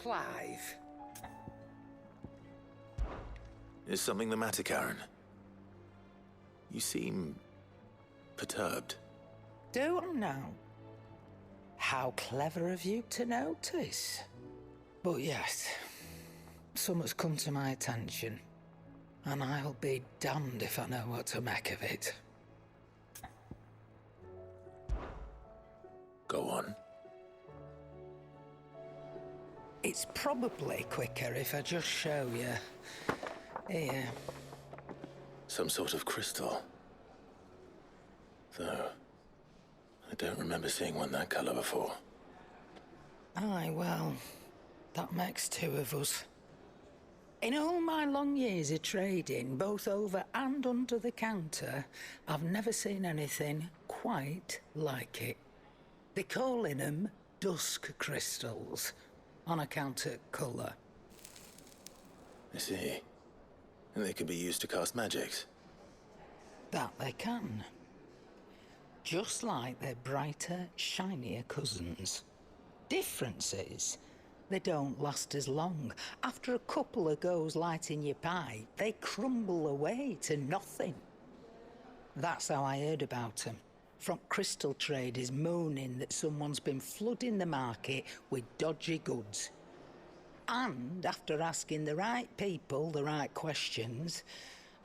Clive. Is something the matter, Karen? You seem perturbed. Don't know. How clever of you to notice. But yes, something's come to my attention, and I'll be damned if I know what to make of it. Go on. It's probably quicker if I just show you. Here. Some sort of crystal. Though, I don't remember seeing one that colour before. Aye, well, that makes two of us. In all my long years of trading, both over and under the counter, I've never seen anything quite like it. They're calling them dusk crystals, on account of colour. I see. And they can be used to cast magics. That they can. Just like their brighter, shinier cousins. Difference is, they don't last as long. After a couple of goes lighting your pipe, they crumble away to nothing. That's how I heard about them. From crystal traders moaning that someone's been flooding the market with dodgy goods. And after asking the right people the right questions,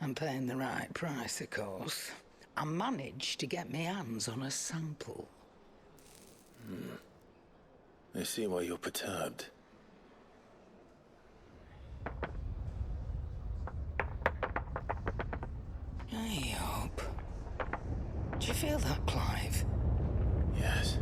and paying the right price, of course, I managed to get my hands on a sample. I see why you're perturbed. I hope. Do you feel that, Clive? Yes.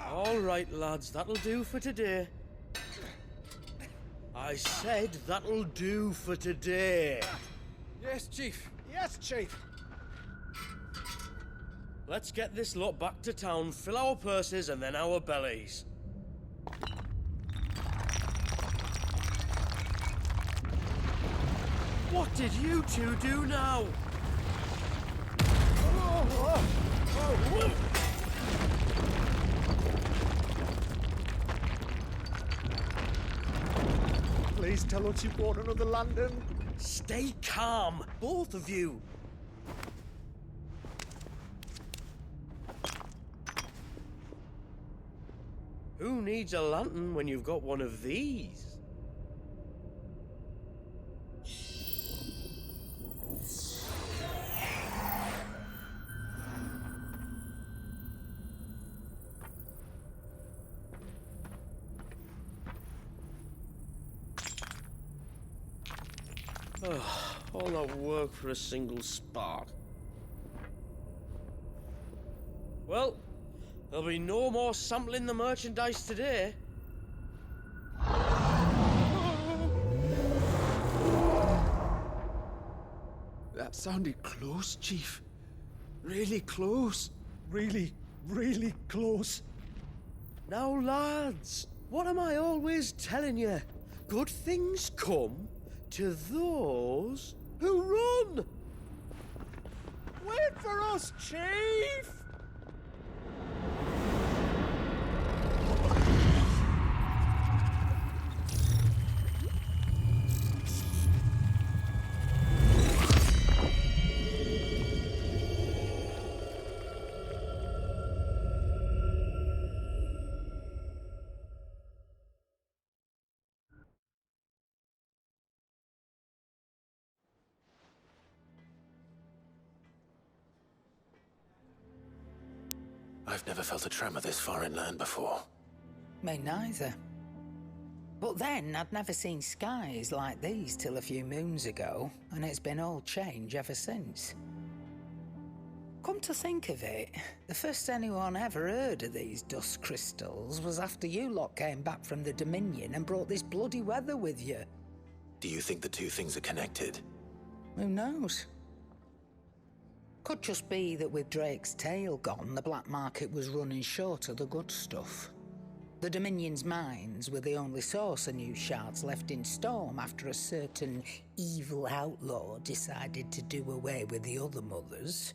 All right, lads, that'll do for today. I said that'll do for today. Yes, Chief. Yes, Chief. Let's get this lot back to town, fill our purses and then our bellies. What did you two do now? Please tell us you bought another lantern. Stay calm, both of you. Who needs a lantern when you've got one of these? All that work for a single spark. Well, there'll be no more sampling the merchandise today. That sounded close, Chief. Really close. Really, really close. Now, lads, what am I always telling you? Good things come to those who run. Wait for us, Chief! I've never felt a tremor this far inland before. Me neither. But then I'd never seen skies like these till a few moons ago, and it's been all change ever since. Come to think of it, the first anyone ever heard of these dust crystals was after you lot came back from the Dominion and brought this bloody weather with you. Do you think the two things are connected? Who knows? Could just be that with Drake's tail gone, the black market was running short of the good stuff. The Dominion's mines were the only source of new shards left in Storm after a certain evil outlaw decided to do away with the other mothers.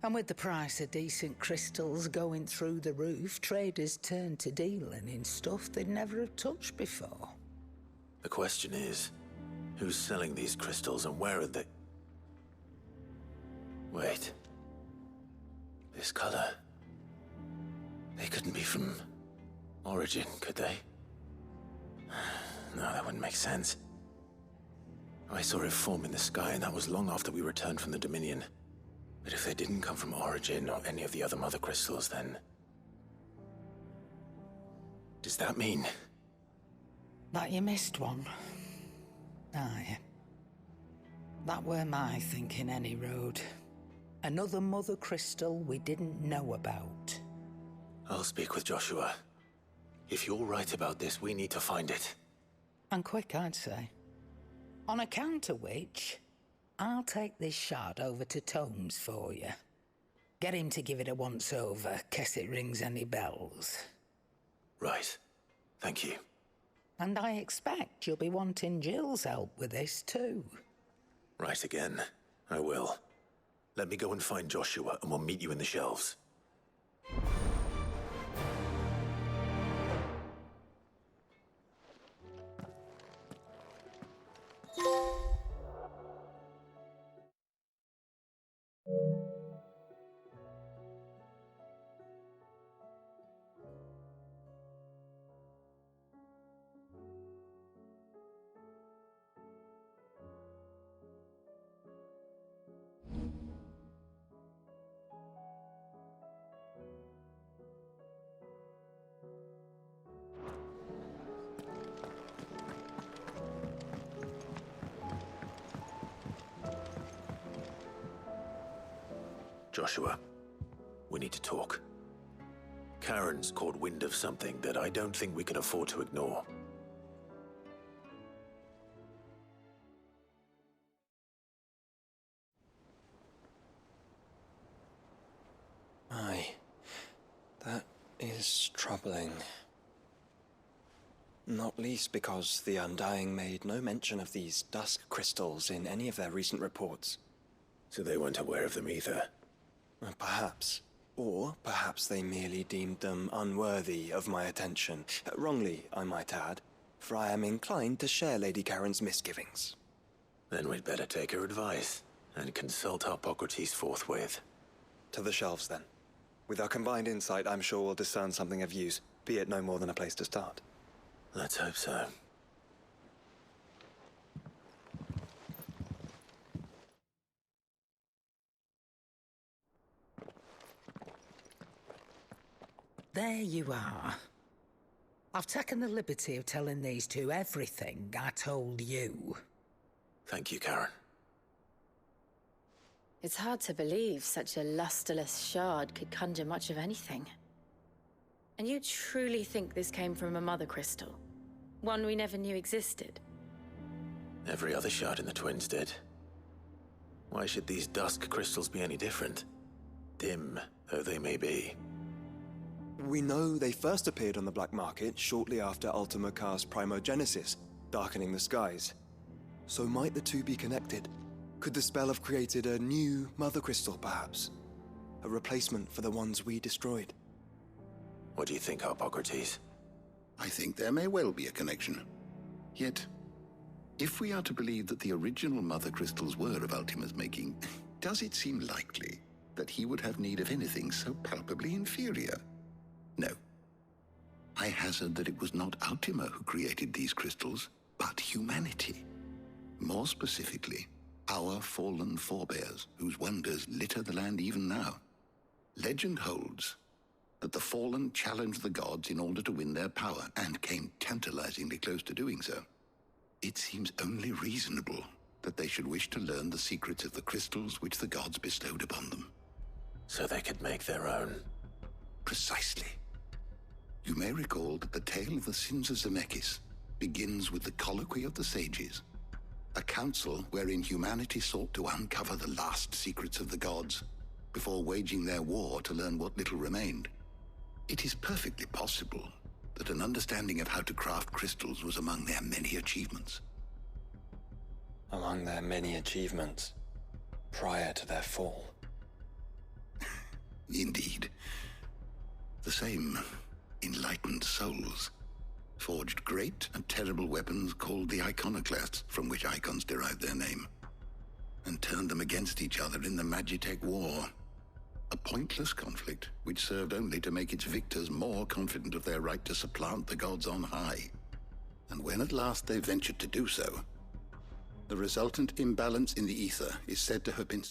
And with the price of decent crystals going through the roof, traders turned to dealing in stuff they'd never have touched before. The question is, who's selling these crystals and where are they? Wait. This color. They couldn't be from Origin, could they? No, that wouldn't make sense. I saw it form in the sky, and that was long after we returned from the Dominion. But if they didn't come from Origin or any of the other mother crystals, then... does that mean... that you missed one? Aye. That were my thinking, any road. Another mother crystal we didn't know about. I'll speak with Joshua. If you're right about this, we need to find it. And quick, I'd say. On account of which, I'll take this shard over to Tomes for you. Get him to give it a once-over, case it rings any bells. Right. Thank you. And I expect you'll be wanting Jill's help with this too. Right again. I will. Let me go and find Joshua, and we'll meet you in the shelves. Joshua, we need to talk. Karen's caught wind of something that I don't think we can afford to ignore. Aye, that is troubling. Not least because the Undying made no mention of these dusk crystals in any of their recent reports. So they weren't aware of them either. Perhaps. Or perhaps they merely deemed them unworthy of my attention. Wrongly, I might add, for I am inclined to share Lady Karen's misgivings. Then we'd better take her advice and consult Hippocrates forthwith. To the shelves, then. With our combined insight, I'm sure we'll discern something of use, be it no more than a place to start. Let's hope so. There you are. I've taken the liberty of telling these two everything I told you. Thank you, Karen. It's hard to believe such a lusterless shard could conjure much of anything. And you truly think this came from a mother crystal? One we never knew existed? Every other shard in the Twins did. Why should these dusk crystals be any different? Dim though they may be. We know they first appeared on the black market shortly after Ultima cast Primogenesis, darkening the skies. So might the two be connected? Could the spell have created a new mother crystal, perhaps? A replacement for the ones we destroyed? What do you think, Hippocrates? I think there may well be a connection. Yet, if we are to believe that the original mother crystals were of Ultima's making, does it seem likely that he would have need of anything so palpably inferior? No. I hazard that it was not Ultima who created these crystals, but humanity. More specifically, our fallen forebears, whose wonders litter the land even now. Legend holds that the fallen challenged the gods in order to win their power, and came tantalizingly close to doing so. It seems only reasonable that they should wish to learn the secrets of the crystals which the gods bestowed upon them. So they could make their own. Precisely. You may recall that the tale of the sins of Zemeckis begins with the Colloquy of the Sages, a council wherein humanity sought to uncover the last secrets of the gods before waging their war to learn what little remained. It is perfectly possible that an understanding of how to craft crystals was among their many achievements. Among their many achievements prior to their fall. Indeed. The same enlightened souls forged great and terrible weapons called the iconoclasts, from which icons derived their name, and turned them against each other in the Magitech War. A pointless conflict which served only to make its victors more confident of their right to supplant the gods on high. And when at last they ventured to do so, the resultant imbalance in the ether is said to have been